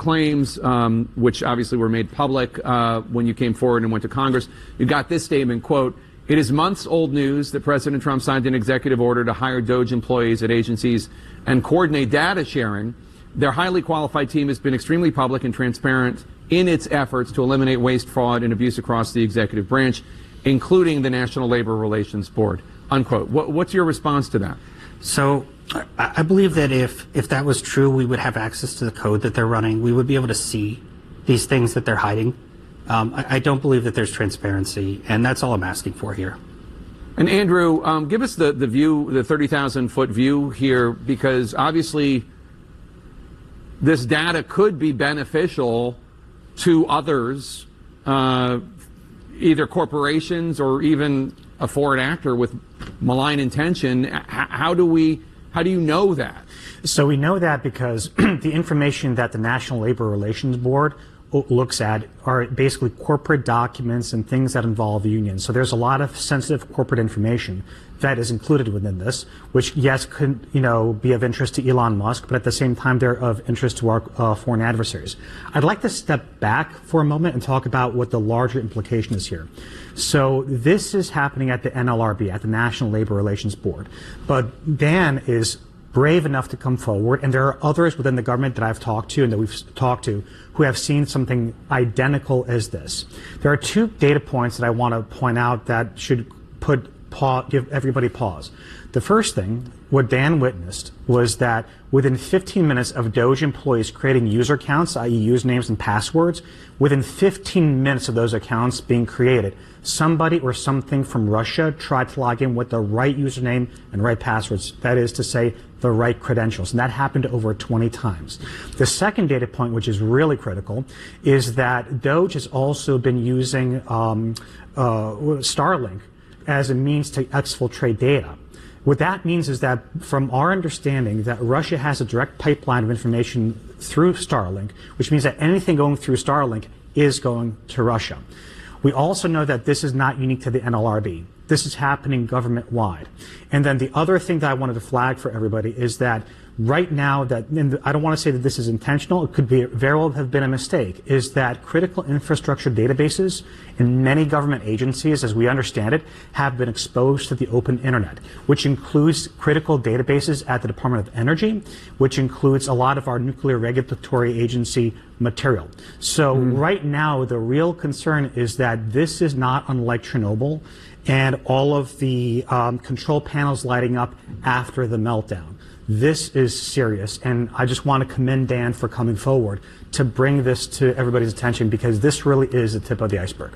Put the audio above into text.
claims, which obviously were made public when you came forward and went to Congress. You got this statement, quote, "It is months-old news that President Trump signed an executive order to hire DOGE employees at agencies and coordinate data sharing. Their highly qualified team has been extremely public and transparent in its efforts to eliminate waste, fraud, and abuse across the executive branch, including the National Labor Relations Board," unquote. What's your response to that? So I believe that if that was true, we would have access to the code that they're running. We would be able to see these things that they're hiding. I don't believe that there's transparency, and that's all I'm asking for here. And Andrew, give us the view, the 30,000-foot view here, because obviously this data could be beneficial to others, either corporations or even a foreign actor with malign intention. How do you know that? So we know that because the information that the National Labor Relations Board looks at are basically corporate documents and things that involve unions. So there's a lot of sensitive corporate information that is included within this, which, yes, could, be of interest to Elon Musk, but at the same time, they're of interest to our foreign adversaries. I'd like to step back for a moment and talk about what the larger implication is here. So this is happening at the NLRB, at the National Labor Relations Board. But Dan is brave enough to come forward, and there are others within the government that I've talked to and that we've talked to who have seen something identical as this. There are two data points that I want to point out that should give everybody pause. The first thing, what Dan witnessed, was that within 15 minutes of DOGE employees creating user accounts, i.e. usernames and passwords, within 15 minutes of those accounts being created, somebody or something from Russia tried to log in with the right username and right passwords, that is to say, the right credentials, and that happened over 20 times. The second data point, which is really critical, is that DOGE has also been using Starlink as a means to exfiltrate data. What that means is that, from our understanding, that Russia has a direct pipeline of information through Starlink, which means that anything going through Starlink is going to Russia. We also know that this is not unique to the NLRB. This is happening government-wide. And then the other thing that I wanted to flag for everybody is that right now, and I don't want to say that this is intentional, it could very well have been a mistake, is that critical infrastructure databases in many government agencies, as we understand it, have been exposed to the open internet, which includes critical databases at the Department of Energy, which includes a lot of our nuclear regulatory agency material. So right now, the real concern is that this is not unlike Chernobyl and all of the control panels lighting up after the meltdown. This is serious, and I just want to commend Dan for coming forward to bring this to everybody's attention, because this really is the tip of the iceberg.